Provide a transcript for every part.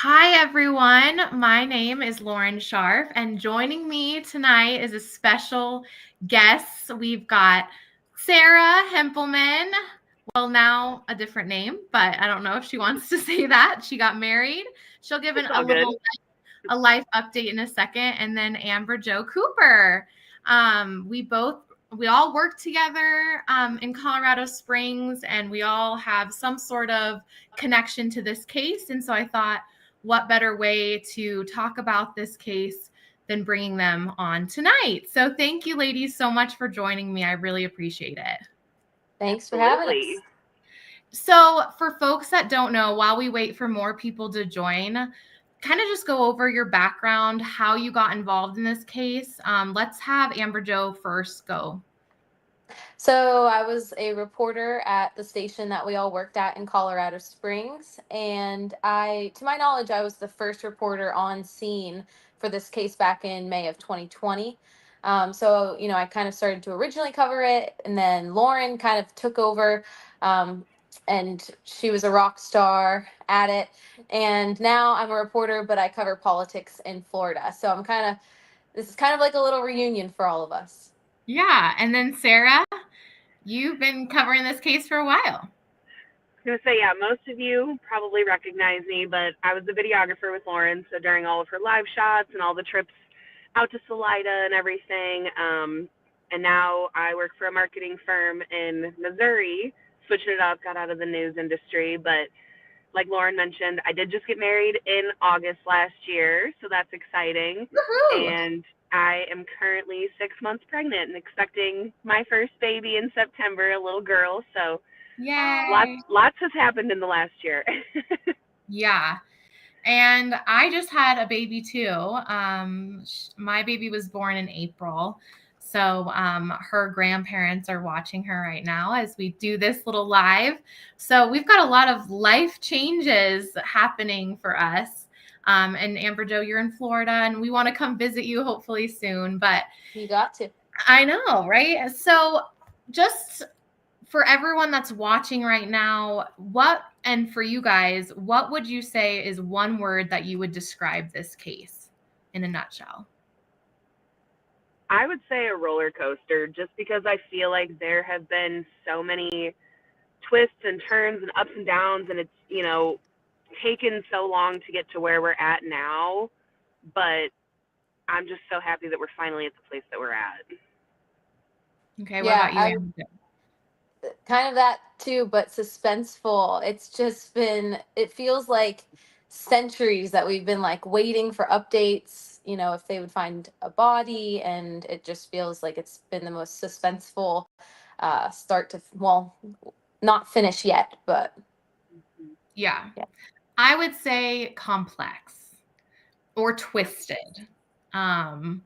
Hi, everyone. My name is Lauren Scharf, and joining me tonight is a special guest. We've got Sarah Hempelman. Well, now a different name, but I don't know if she wants to say that. She got married. She'll give It's a all good. little a life update in a second, and then Amber Jo Cooper. We all work together in Colorado Springs, and we all have some sort of connection to this case. And so I thought, what better way to talk about this case than bringing them on tonight? So thank you, ladies, so much for joining me. I really appreciate it. Thanks for having Absolutely. us. So, for folks that don't know, while we wait for more people to join, kind of just go over your background, how you got involved in this case. Let's have Amber Jo first go. So I was a reporter at the station that we all worked at in Colorado Springs, and to my knowledge, I was the first reporter on scene for this case back in May of 2020. I kind of started to originally cover it, and then Lauren kind of took over, and she was a rock star at it. And now I'm a reporter, but I cover politics in Florida. So this is kind of like a little reunion for all of us. Yeah. And then Sarah, you've been covering this case for a while. I was going to say, yeah, most of you probably recognize me, but I was the videographer with Lauren. So during all of her live shots and all the trips out to Salida and everything. And now I work for a marketing firm in Missouri, switching it up, got out of the news industry. But like Lauren mentioned, I did just get married in August last year. So that's exciting. Woohoo! And I am currently 6 months pregnant and expecting my first baby in September, a little girl. So Yay! lots has happened in the last year. Yeah. And I just had a baby too. My baby was born in April. So her grandparents are watching her right now as we do this little live. So we've got a lot of life changes happening for us. And Amber Jo, you're in Florida, and we want to come visit you hopefully soon. But You got to. I know, right? So just for everyone that's watching right now, and for you guys, what would you say is one word that you would describe this case in a nutshell? I would say a roller coaster just because I feel like there have been so many twists and turns and ups and downs, and it's taken so long to get to where we're at now. But I'm just so happy that we're finally at the place that we're at. Okay, what Yeah, about you, Amber? kind of that too, but suspenseful. It feels like centuries that we've been like waiting for updates, if they would find a body, and it just feels like it's been the most suspenseful start to, well, not finish yet, but Yeah. yeah. I would say complex or twisted. Um,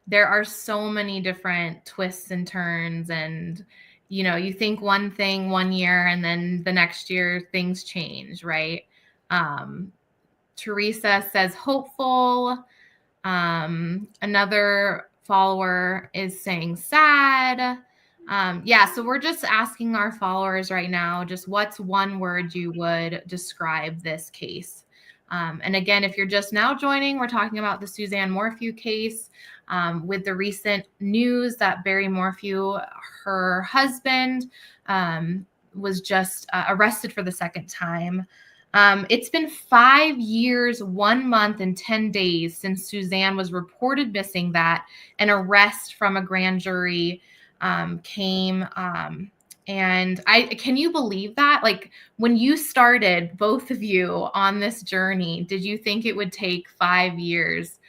there are so many different twists and turns, and you think one thing one year and then the next year things change, right? Teresa says hopeful. Another follower is saying sad. Yeah, so we're just asking our followers right now, just what's one word you would describe this case? And again, if you're just now joining, we're talking about the Suzanne Morphew case with the recent news that Barry Morphew, her husband, was just arrested for the second time. It's been 5 years, 1 month, and 10 days since Suzanne was reported missing that an arrest from a grand jury came. And can you believe that? Like, when you started, both of you, on this journey, did you think it would take 5 years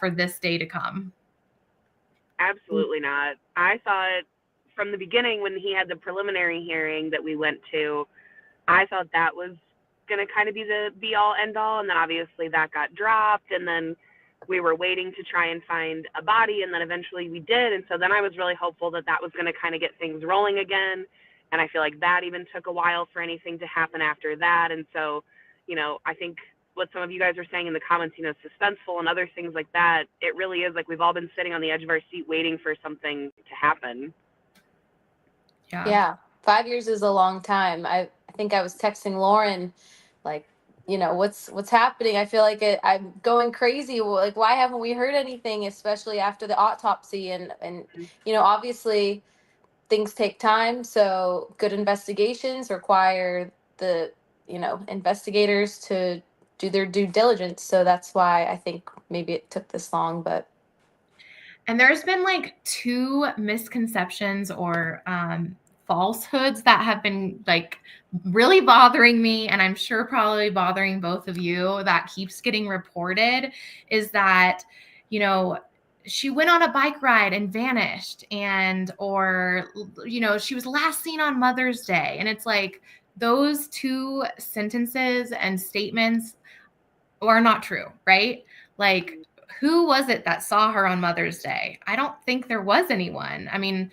for this day to come? Absolutely not. I thought from the beginning when he had the preliminary hearing that we went to, I thought that was going to kind of be the be all end all. And then obviously that got dropped. And then we were waiting to try and find a body. And then eventually we did. And so then I was really hopeful that that was going to kind of get things rolling again. And I feel like that even took a while for anything to happen after that. And so, I think what some of you guys are saying in the comments, suspenseful and other things like that, it really is like we've all been sitting on the edge of our seat waiting for something to happen. Yeah, 5 years is a long time. I think I was texting Lauren like what's happening? I feel like I'm going crazy. Like, why haven't we heard anything, especially after the autopsy? And obviously things take time. So good investigations require the, investigators to do their due diligence. So that's why I think maybe it took this long, but. And there's been like 2 misconceptions or falsehoods that have been like really bothering me, and I'm sure probably bothering both of you, that keeps getting reported, is that, she went on a bike ride and vanished, or she was last seen on Mother's Day. And it's like, those 2 sentences and statements are not true, right? Like, who was it that saw her on Mother's Day? I don't think there was anyone. I mean,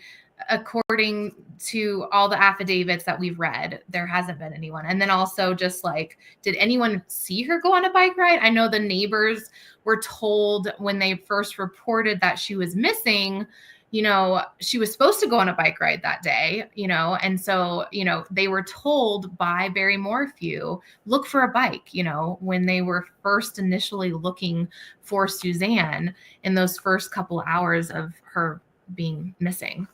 according to all the affidavits that we've read, there hasn't been anyone. And then also, just like, did anyone see her go on a bike ride? I know the neighbors were told when they first reported that she was missing, she was supposed to go on a bike ride that day, and so, they were told by Barry Morphew, look for a bike, when they were first initially looking for Suzanne in those first couple hours of her being missing.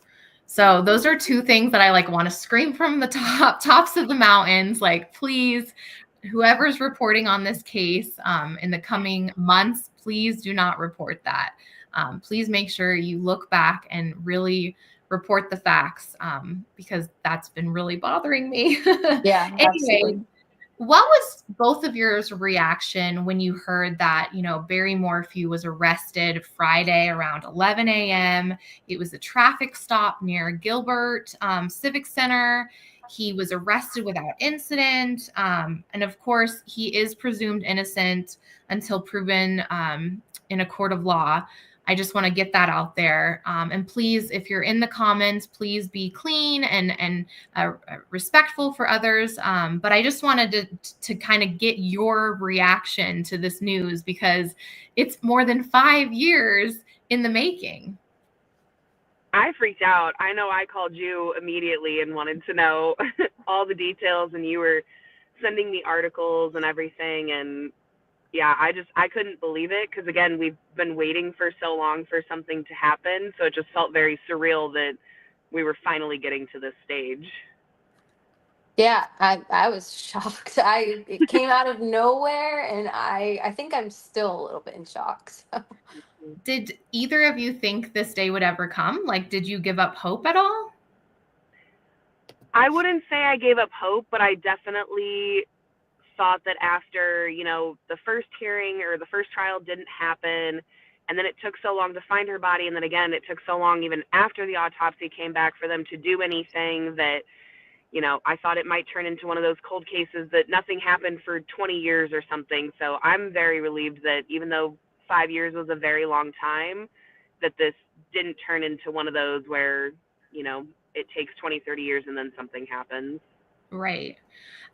So those are 2 things that I like want to scream from the tops of the mountains. Like, please, whoever's reporting on this case in the coming months, please do not report that. Please make sure you look back and really report the facts, because that's been really bothering me. Yeah, Anyway, absolutely. what was both of yours reaction when you heard that, Barry Morphew was arrested Friday around 11 a.m.? It was a traffic stop near Gilbert Civic Center. He was arrested without incident. And of course, he is presumed innocent until proven in a court of law. I just want to get that out there. And please, if you're in the comments, please be clean and respectful for others. But I just wanted to kind of get your reaction to this news, because it's more than 5 years in the making. I freaked out. I know I called you immediately and wanted to know all the details, and you were sending me articles and everything. And yeah, I couldn't believe it, because again, we've been waiting for so long for something to happen. So it just felt very surreal that we were finally getting to this stage. Yeah, I was shocked. It came out of nowhere, and I think I'm still a little bit in shock. So. Did either of you think this day would ever come? Like, did you give up hope at all? I wouldn't say I gave up hope, but I definitely thought that after, the first hearing or the first trial didn't happen, and then it took so long to find her body, and then again, it took so long even after the autopsy came back for them to do anything, that, I thought it might turn into one of those cold cases that nothing happened for 20 years or something. So I'm very relieved that even though 5 years was a very long time, that this didn't turn into one of those where, it takes 20, 30 years and then something happens. Right.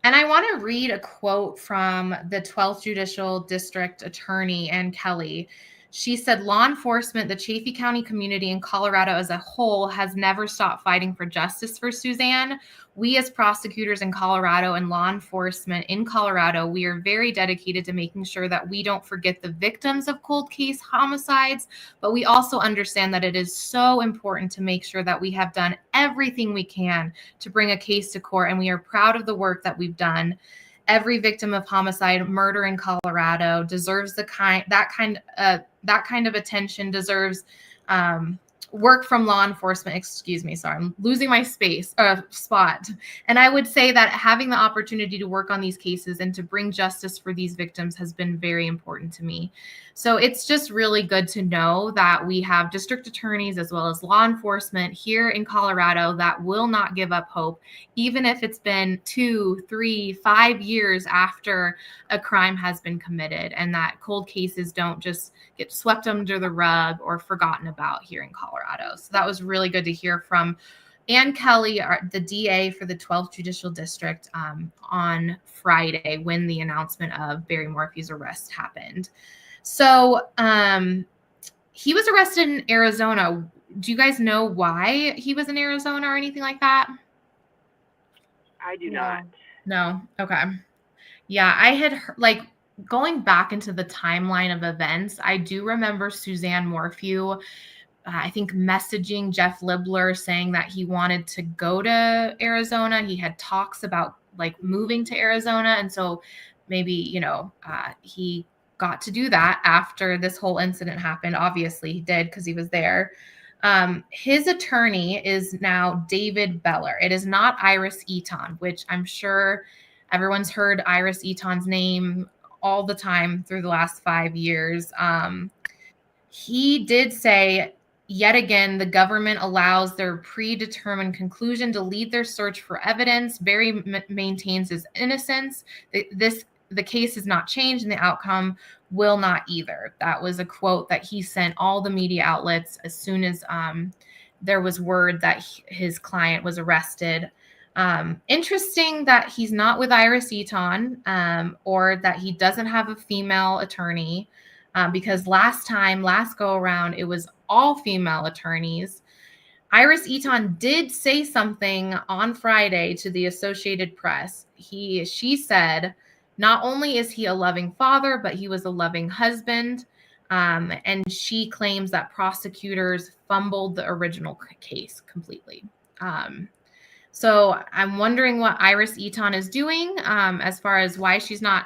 And I want to read a quote from the 12th Judicial District Attorney, Ann Kelly. She said, law enforcement, the Chaffee County community, in Colorado as a whole, has never stopped fighting for justice for Suzanne. We, as prosecutors in Colorado and law enforcement in Colorado, we are very dedicated to making sure that we don't forget the victims of cold case homicides, but we also understand that it is so important to make sure that we have done everything we can to bring a case to court, and we are proud of the work that we've done. Every victim of homicide, murder in Colorado deserves that kind of attention, deserves work from law enforcement. Excuse me, sorry, I'm losing my spot. And I would say that having the opportunity to work on these cases and to bring justice for these victims has been very important to me. So it's just really good to know that we have district attorneys as well as law enforcement here in Colorado that will not give up hope, even if it's been 2, 3, 5 years after a crime has been committed, and that cold cases don't just get swept under the rug or forgotten about here in Colorado. So that was really good to hear from Ann Kelly, the DA for the 12th Judicial District, on Friday when the announcement of Barry Morphew's arrest happened. So he was arrested in Arizona. Do you guys know why he was in Arizona or anything like that? I do not. No. Okay. Yeah, I had like going back into the timeline of events, I do remember Suzanne Morphew, I think, messaging Jeff Libler saying that he wanted to go to Arizona. He had talks about like moving to Arizona. And so maybe, he got to do that after this whole incident happened. Obviously, he did because he was there. His attorney is now David Beller. It is not Iris Eaton, which I'm sure everyone's heard Iris Eaton's name all the time through the last 5 years. He did say, yet again, the government allows their predetermined conclusion to lead their search for evidence. Barry maintains his innocence. The case has not changed, and the outcome will not either. That was a quote that he sent all the media outlets as soon as there was word that his client was arrested. Interesting that he's not with Iris Eaton, or that he doesn't have a female attorney. Because last go around, it was all female attorneys. Iris Eaton did say something on Friday to the Associated Press. She said, not only is he a loving father, but he was a loving husband. And she claims that prosecutors fumbled the original case completely. So I'm wondering what Iris Eaton is doing, as far as why she's not,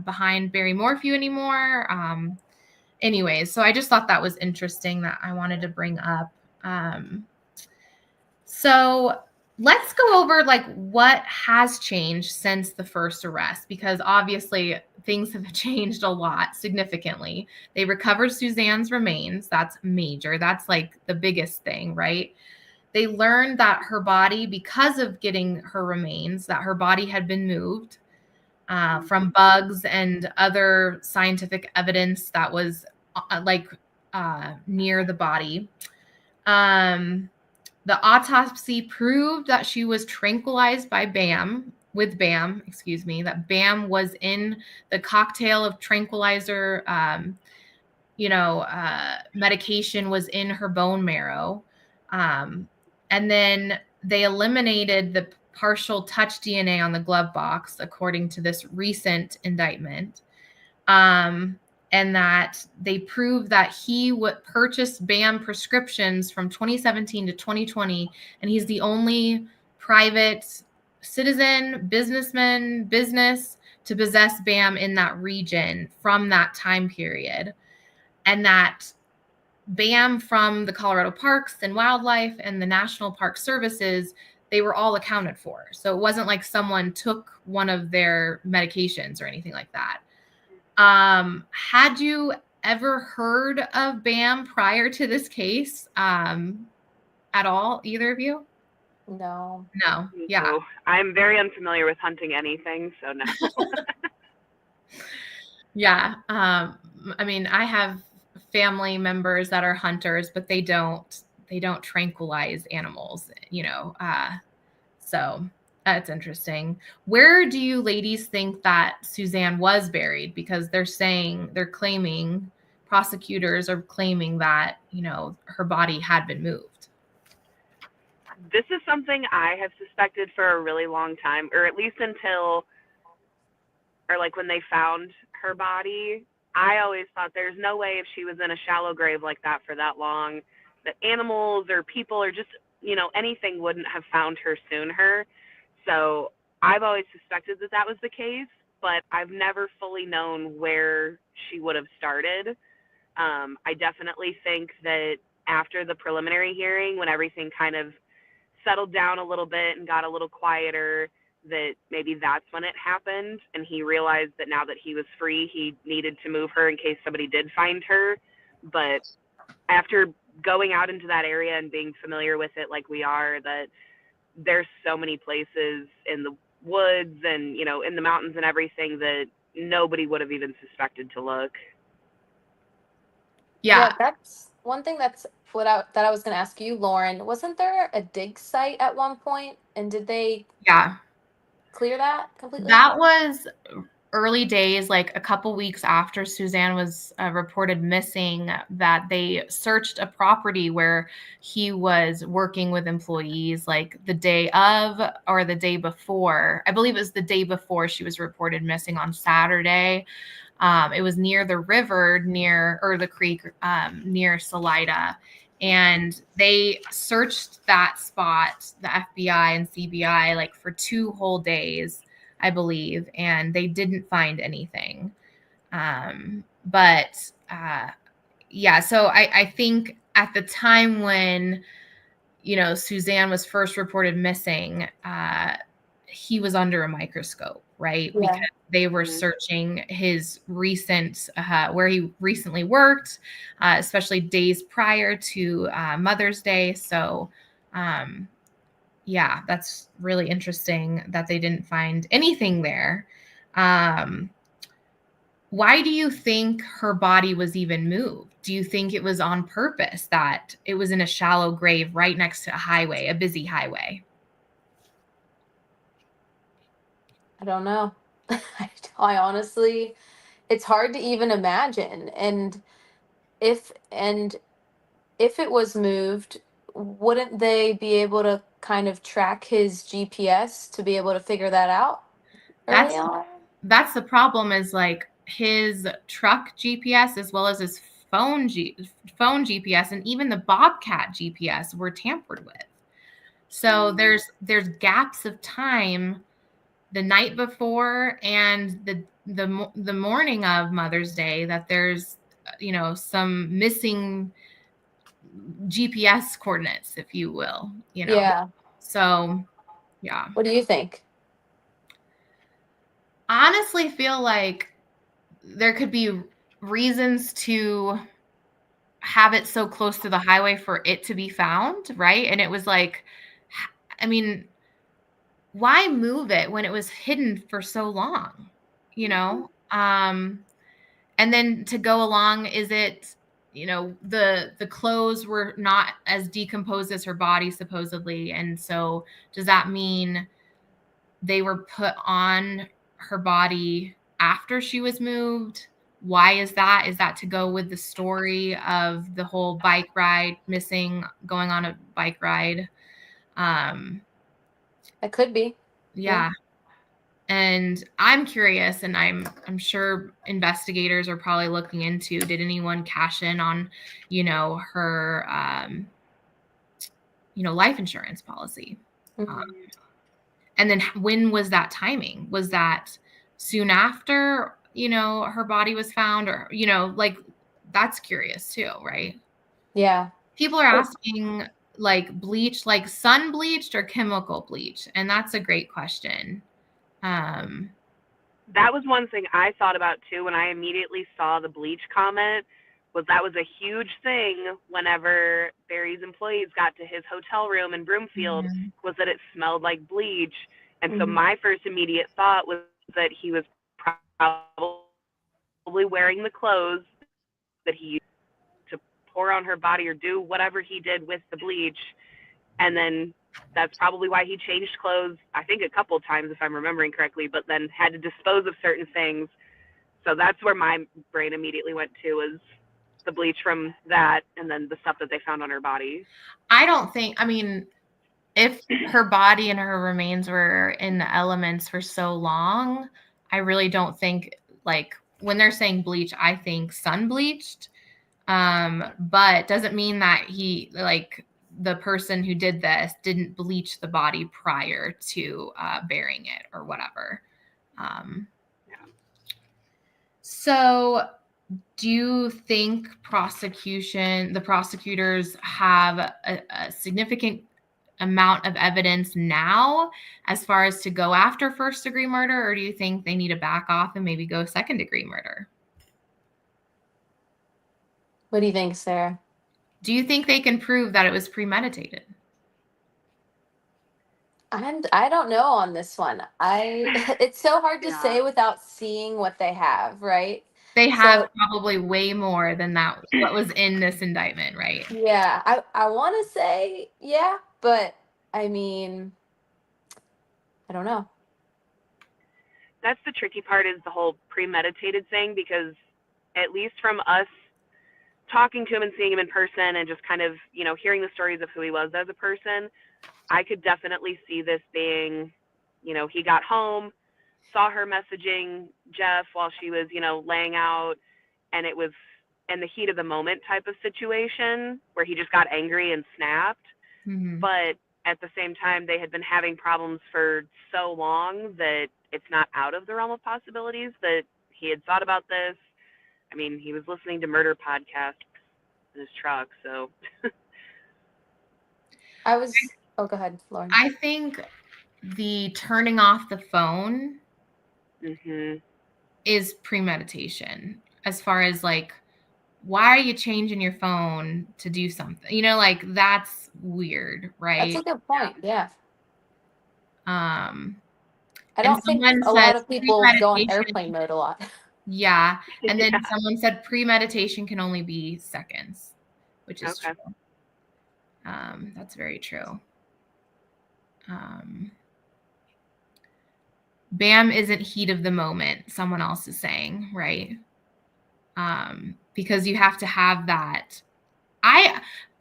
behind Barry Morphew anymore. Anyways, so I just thought that was interesting that I wanted to bring up. So let's go over like what has changed since the first arrest, because obviously things have changed a lot significantly. They recovered Suzanne's remains. That's major. That's like the biggest thing, right? They learned that her body, because of getting her remains, that her body had been moved from bugs and other scientific evidence that was near the body. The autopsy proved that she was tranquilized by Bam, that Bam was in the cocktail of tranquilizer, medication was in her bone marrow. And then they eliminated the partial touch DNA on the glove box, according to this recent indictment. And that they proved that he purchased Bam prescriptions from 2017 to 2020, and he's the only private citizen, business to possess Bam in that region from that time period. And that Bam from the Colorado Parks and Wildlife and the National Park Services, they were all accounted for. So it wasn't like someone took one of their medications or anything like that. Had you ever heard of Bam prior to this case at all, either of you? No. Yeah. No. I'm very unfamiliar with hunting anything, so no. Yeah. I mean, I have family members that are hunters, but they don't tranquilize animals, so that's interesting. Where do you ladies think that Suzanne was buried? Because prosecutors are claiming that, her body had been moved. This is something I have suspected for a really long time, or at least when they found her body. I always thought there's no way, if she was in a shallow grave like that for that long, that animals or people or just, anything wouldn't have found her sooner. So I've always suspected that was the case, but I've never fully known where she would have started. I definitely think that after the preliminary hearing, when everything kind of settled down a little bit and got a little quieter, that maybe that's when it happened, and he realized that now that he was free, he needed to move her in case somebody did find her. But after going out into that area and being familiar with it like we are, that there's so many places in the woods and, in the mountains and everything that nobody would have even suspected to look. Yeah, that's one thing that I was going to ask you, Lauren. Wasn't there a dig site at one point, and did they clear that completely? That was early days, like a couple weeks after Suzanne was reported missing, that they searched a property where he was working with employees, like the day of or the day before. I believe it was the day before she was reported missing on Saturday. It was near the river, or the creek, near Salida. And they searched that spot, the FBI and CBI, like for 2 whole days, I believe, and they didn't find anything. But yeah, so I think at the time when, Suzanne was first reported missing, he was under a microscope, right? Yeah. Because they were searching his recent, where he recently worked, especially days prior to Mother's Day. So, yeah, that's really interesting that they didn't find anything there. Why do you think her body was even moved? Do you think it was on purpose that it was in a shallow grave right next to a highway, a busy highway? I don't know. I honestly, it's hard to even imagine. And if it was moved, wouldn't they be able to kind of track his GPS to be able to figure that out early That's on? that's the problem, is like his truck GPS as well as his phone GPS and even the Bobcat GPS were tampered with. So there's gaps of time the night before and the morning of Mother's Day that there's some missing GPS coordinates, if you will. Yeah. So yeah, What do you think? honestly feel like there could be reasons to have it so close to the highway for it to be found, right? And it was like, I mean, why move it when it was hidden for so long? And then to go along, is it, the clothes were not as decomposed as her body supposedly, and so does that mean they were put on her body after she was moved? Why is that? Is that to go with the story of the whole bike ride missing, going on a bike ride? It could be. Yeah. And I'm curious, and I'm sure investigators are probably looking into, did anyone cash in on, her, life insurance policy? Mhm. And then when was that timing? Was that soon after, her body was found, or, like, that's curious too, right? Yeah. People are asking, like, bleach, like sun bleached or chemical bleach, and that's a great question. That was one thing I thought about too when I immediately saw the bleach comment. That was a huge thing whenever Barry's employees got to his hotel room in Broomfield, was that it smelled like bleach. And so my first immediate thought was that he was probably wearing the clothes that he used to pour on her body or do whatever he did with the bleach. And then that's probably why he changed clothes, I think a couple times if I'm remembering correctly, but then had to dispose of certain things. So that's where my brain immediately went to, is the bleach from that and then the stuff that they found on her body. I mean, if her body and her remains were in the elements for so long, I really don't think, like, when they're saying bleach, I think sun bleached. But doesn't mean that the person who did this didn't bleach the body prior to burying it or whatever. So do you think the prosecutors have a significant amount of evidence now as far as to go after first degree murder, or do you think they need to back off and maybe go second degree murder? What do you think, Sarah? Do you think they can prove that it was premeditated? I don't know on this one. It's so hard to say without seeing what they have, right? They have probably way more than that, what was in this indictment, right? Yeah, I want to say yeah, but I mean, I don't know. that's the tricky part, is the whole premeditated thing, because at least from us talking to him and seeing him in person and just kind of, hearing the stories of who he was as a person, I could definitely see this being, he got home, saw her messaging Jeff while she was, laying out, and it was in the heat of the moment type of situation where he just got angry and snapped. Mm-hmm. But at the same time, they had been having problems for so long that it's not out of the realm of possibilities that he had thought about this. I mean, he was listening to murder podcasts in his truck, so. Oh, go ahead, Lauren. I think the turning off the phone Mm-hmm. is premeditation, as far as like, why are you changing your phone to do something? Like, that's weird, right? That's a good point. Yeah. I don't think a lot of people go on airplane mode a lot. Yeah. And then someone said premeditation can only be seconds, which is true. That's very true. BAM isn't heat of the moment, someone else is saying, right? Because you have to have that.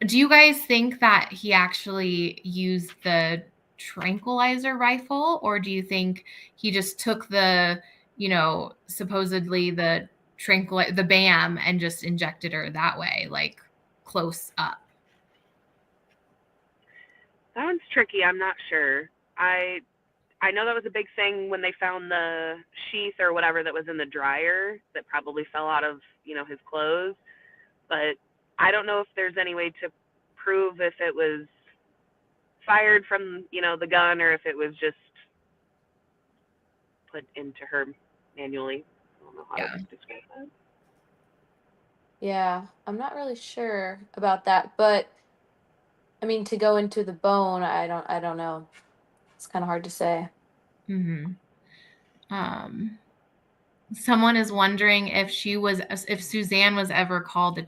Do you guys think that he actually used the tranquilizer rifle, or do you think he just took the, supposedly the BAM and just injected her that way, like close up? That one's tricky. I'm not sure. I know that was a big thing when they found the sheath or whatever that was in the dryer that probably fell out of, his clothes. But I don't know if there's any way to prove if it was fired from, the gun, or if it was just put into her manually. I don't know how to describe that. Yeah, I'm not really sure about that, but I mean, to go into the bone, I don't know. It's kind of hard to say. Mm-hmm. Someone is wondering if Suzanne was ever called a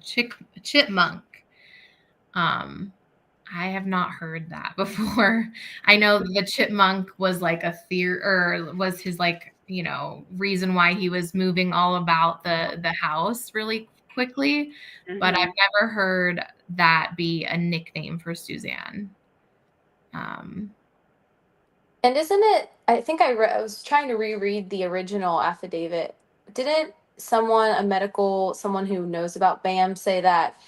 chipmunk. I have not heard that before. I know the chipmunk was like a theory, or was his reason why he was moving all about the house really quickly. Mm-hmm. But I've never heard that be a nickname for Suzanne. And isn't it, I think I was trying to reread the original affidavit. Didn't someone who knows about BAM say that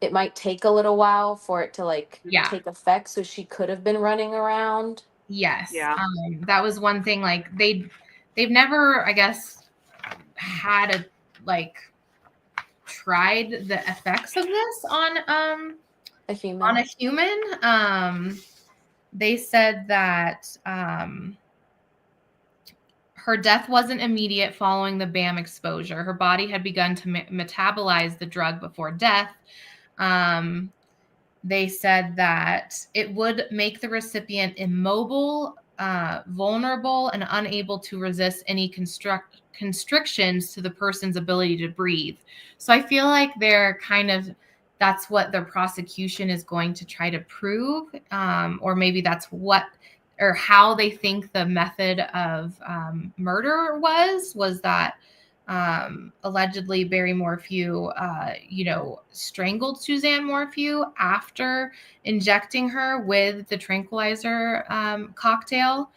it might take a little while for it to take effect, so she could have been running around? Yes. Yeah. That was one thing. Like they've never, I guess, had tried the effects of this on a human. They said that her death wasn't immediate following the BAM exposure. Her body had begun to metabolize the drug before death. They said that it would make the recipient immobile, vulnerable, and unable to resist any constrictions to the person's ability to breathe. So I feel like that's what the prosecution is going to try to prove, or maybe that's or how they think the method of murder was that allegedly Barry Morphew, strangled Suzanne Morphew after injecting her with the tranquilizer cocktail.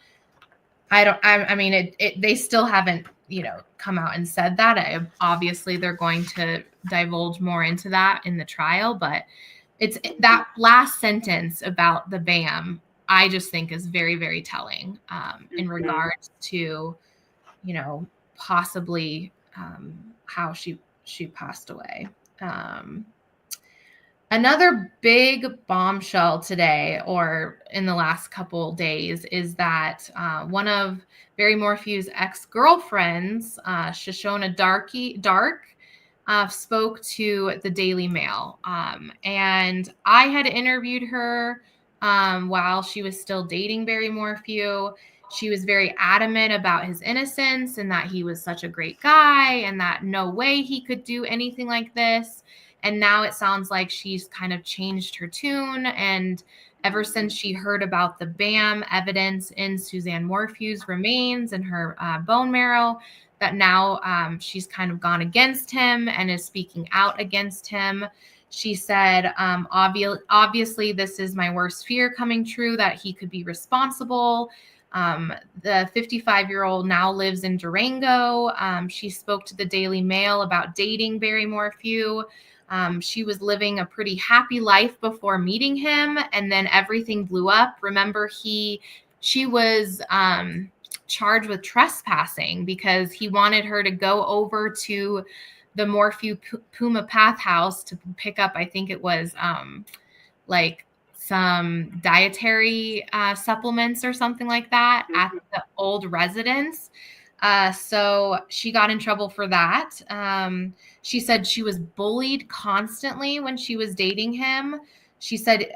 They still haven't, come out and said that. Obviously, they're going to divulge more into that in the trial, but it's that last sentence about the BAM, I just think is very, very telling in regards to, possibly how she passed away. Another big bombshell today, or in the last couple days, is that one of Barry Morphew's ex-girlfriends, Shoshona Dark, spoke to the Daily Mail. And I had interviewed her while she was still dating Barry Morphew. She was very adamant about his innocence and that he was such a great guy and that no way he could do anything like this. And now it sounds like she's kind of changed her tune and ever since she heard about the BAM evidence in Suzanne Morphew's remains and her bone marrow, that now she's kind of gone against him and is speaking out against him. She said, obviously, this is my worst fear coming true, that he could be responsible. The 55-year-old now lives in Durango. She spoke to the Daily Mail about dating Barry Morphew. She was living a pretty happy life before meeting him, and then everything blew up. Remember, she was charged with trespassing because he wanted her to go over to the Morphew Puma Path house to pick up, I think it was like some dietary supplements or something like that at the old residence. So she got in trouble for that. She said she was bullied constantly when she was dating him. She said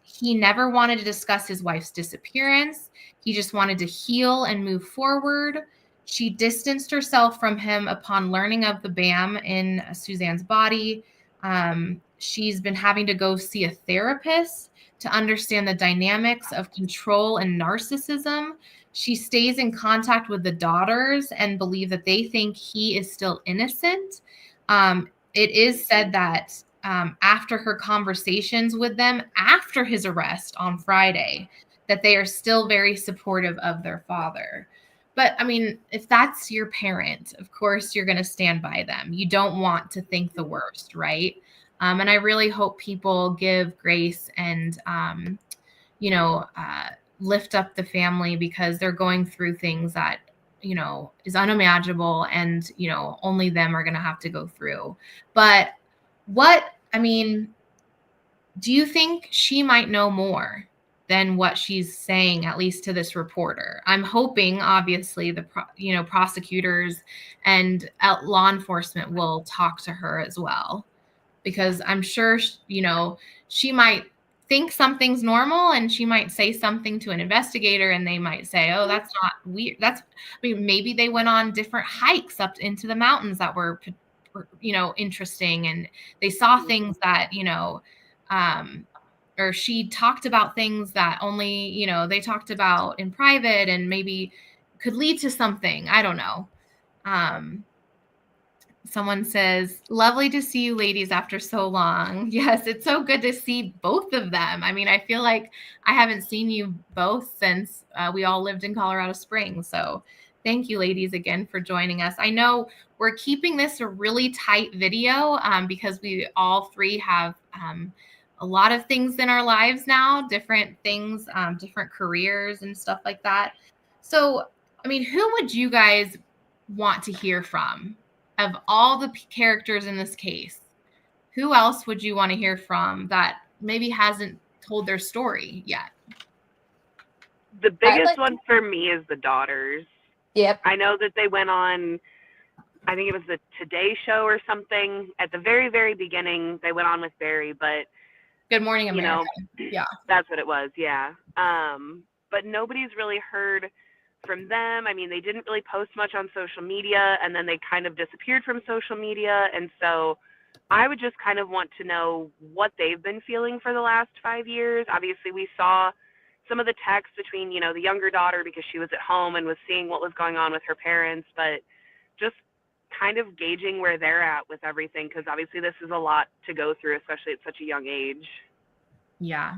he never wanted to discuss his wife's disappearance. He just wanted to heal and move forward. She distanced herself from him upon learning of the BAM in Suzanne's body. She's been having to go see a therapist to understand the dynamics of control and narcissism. She stays in contact with the daughters and believe that they think he is still innocent. It is said that after her conversations with them after his arrest on Friday, that they are still very supportive of their father. But I mean, if that's your parent, of course you're going to stand by them. You don't want to think the worst, right? And I really hope people give grace and, lift up the family, because they're going through things that, is unimaginable, and, only them are going to have to go through. But do you think she might know more than what she's saying, at least to this reporter? I'm hoping, obviously, the prosecutors and law enforcement will talk to her as well, because I'm sure, she might think something's normal, and she might say something to an investigator and they might say, oh, that's not weird. Maybe they went on different hikes up into the mountains that were, interesting, and they saw things that, or she talked about things that only, they talked about in private and maybe could lead to something. I don't know. Someone says, lovely to see you ladies after so long. Yes, it's so good to see both of them. I feel like I haven't seen you both since we all lived in Colorado Springs. So thank you, ladies, again for joining us. I know we're keeping this a really tight video because we all three have a lot of things in our lives now, different things, different careers and stuff like that. So, who would you guys want to hear from? Of all the characters in this case, who else would you want to hear from that maybe hasn't told their story yet? The biggest one for me is the daughters. Yep. I know that they went on, I think it was the Today Show or something. At the very, very beginning, they went on with Barry, but Good Morning America. Yeah. That's what it was, yeah. But nobody's really heard from them. They didn't really post much on social media, and then they kind of disappeared from social media. And so I would just kind of want to know what they've been feeling for the last 5 years. Obviously, we saw some of the texts between, the younger daughter, because she was at home and was seeing what was going on with her parents, but just kind of gauging where they're at with everything, because obviously this is a lot to go through, especially at such a young age. Yeah.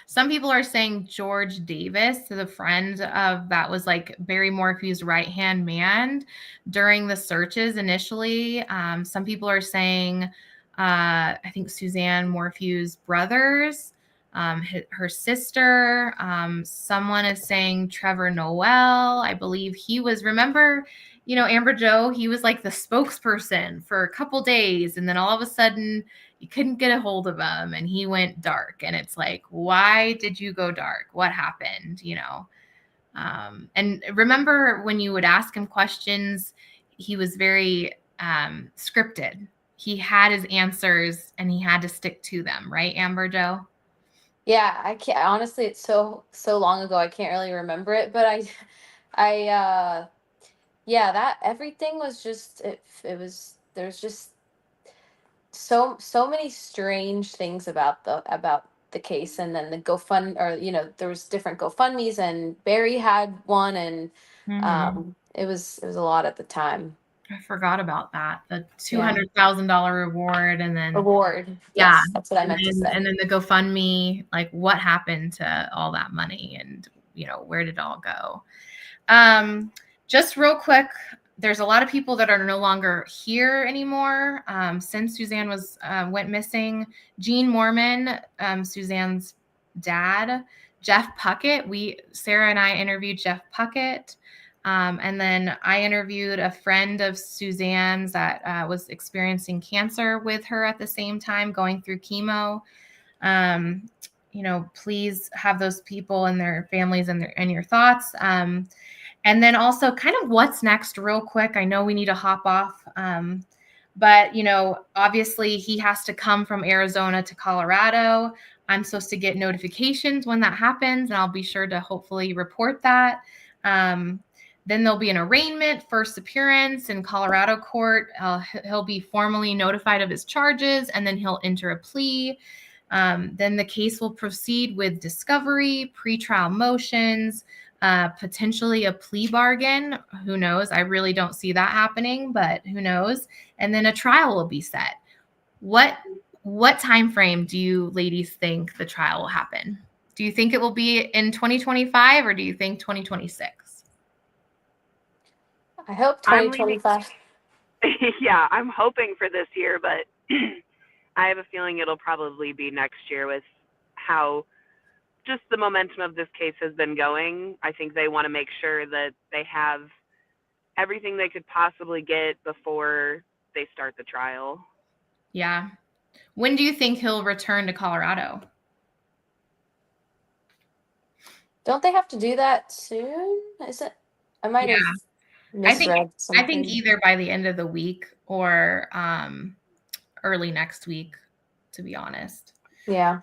Some people are saying George Davis, the friend of that was like Barry Morphew's right-hand man during the searches initially. Some people are saying, I think Suzanne Morphew's brothers, her sister. Someone is saying Trevor Noel. I believe he was, remember, Amber Joe, he was like the spokesperson for a couple days. And then all of a sudden, you couldn't get a hold of him and he went dark. And it's like, why did you go dark? What happened? And remember when you would ask him questions, he was very scripted. He had his answers and he had to stick to them. Right, Amber Joe? Yeah, I can't, honestly, it's so long ago, I can't really remember it, but yeah, that everything was just, there's just so many strange things about the case, and then the GoFund, or there was different GoFundMe's, and Barry had one, and it was a lot at the time. I forgot about that. The Yeah. $200,000 reward, and then Award. yeah, Yes, that's what I meant to say. and then the GoFundMe, like what happened to all that money, and where did it all go? Just real quick, there's a lot of people that are no longer here anymore since Suzanne went missing. Gene Mormon, Suzanne's dad, Jeff Pucket. Sarah and I interviewed Jeff Pucket. And then I interviewed a friend of Suzanne's that was experiencing cancer with her at the same time, going through chemo. Please have those people and their families and your thoughts. And then also kind of what's next real quick. I know we need to hop off. But, obviously he has to come from Arizona to Colorado. I'm supposed to get notifications when that happens, and I'll be sure to hopefully report that. Then there'll be an arraignment, first appearance in Colorado court. He'll be formally notified of his charges, and then he'll enter a plea. Then the case will proceed with discovery, pretrial motions, potentially a plea bargain. Who knows? I really don't see that happening, but who knows? And then a trial will be set. What time frame do you ladies think the trial will happen? Do you think it will be in 2025, or do you think 2026? I hope 2025. Yeah, I'm hoping for this year, but I have a feeling it'll probably be next year with how just the momentum of this case has been going. I think they want to make sure that they have everything they could possibly get before they start the trial. Yeah. When do you think he'll return to Colorado? Don't they have to do that soon? Is it? I might have misread something. I think either by the end of the week or early next week, to be honest. Yeah.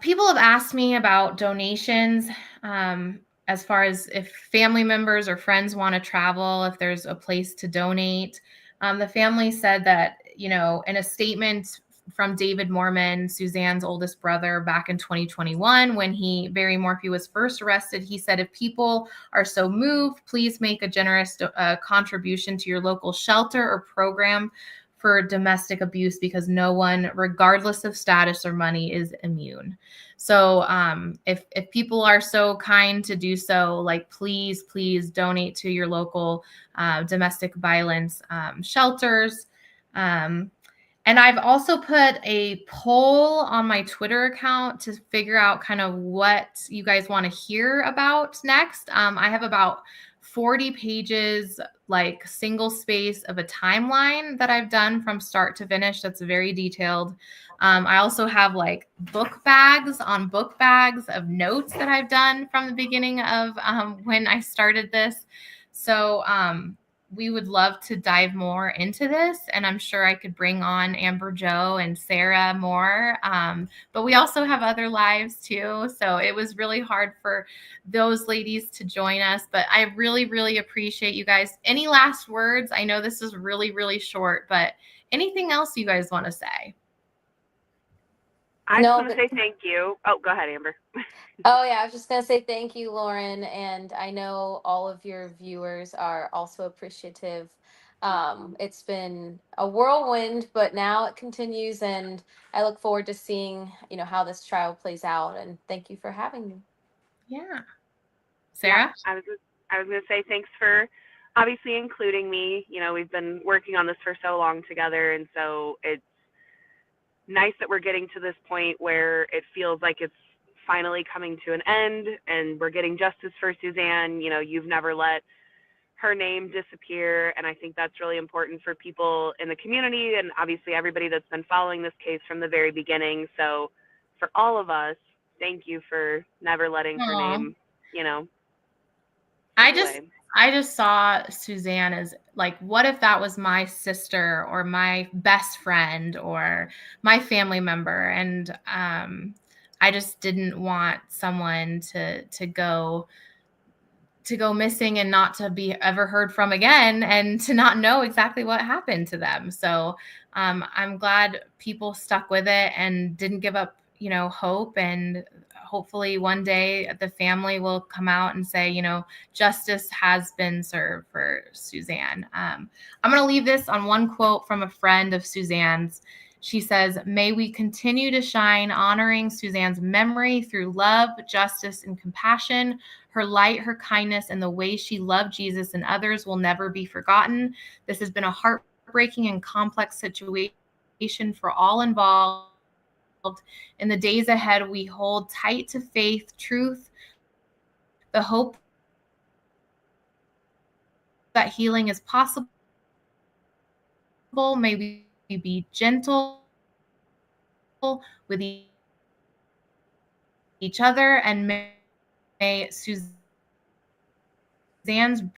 People have asked me about donations, as far as if family members or friends want to travel, if there's a place to donate. The family said that, in a statement from David Mormon, Suzanne's oldest brother, back in 2021, when Barry Morphew was first arrested, he said, if people are so moved, please make a generous contribution to your local shelter or program for domestic abuse, because no one, regardless of status or money, is immune. So if people are so kind to do so, like, please donate to your local domestic violence shelters. And I've also put a poll on my Twitter account to figure out kind of what you guys want to hear about next. I have about 40 pages, like single space of a timeline that I've done from start to finish. That's very detailed. I also have like book bags of notes that I've done from the beginning of when I started this. So we would love to dive more into this, and I'm sure I could bring on Amber Jo and Sarah more. But we also have other lives too. So it was really hard for those ladies to join us, but I really, really appreciate you guys. Any last words? I know this is really, really short, but anything else you guys want to say? I just want to say thank you. Oh, go ahead, Amber. Oh, yeah. I was just going to say thank you, Lauren. And I know all of your viewers are also appreciative. It's been a whirlwind, but now it continues. And I look forward to seeing, how this trial plays out. And thank you for having me. Yeah. Sarah? Yeah, I was going to say thanks for obviously including me. We've been working on this for so long together. And so it's nice that we're getting to this point where it feels like it's finally coming to an end and we're getting justice for Suzanne. You've never let her name disappear, and I think that's really important for people in the community and obviously everybody that's been following this case from the very beginning. So for all of us, thank you for never letting her name, I just saw Suzanne as like, what if that was my sister or my best friend or my family member? And I just didn't want someone to go missing and not to be ever heard from again, and to not know exactly what happened to them. So I'm glad people stuck with it and didn't give up hope, and hopefully one day the family will come out and say, justice has been served for Suzanne. I'm going to leave this on one quote from a friend of Suzanne's. She says, "May we continue to shine, honoring Suzanne's memory through love, justice, and compassion. Her light, her kindness, and the way she loved Jesus and others will never be forgotten. This has been a heartbreaking and complex situation for all involved. In the days ahead, we hold tight to faith, truth, the hope that healing is possible. May we be gentle with each other, and may Suzanne's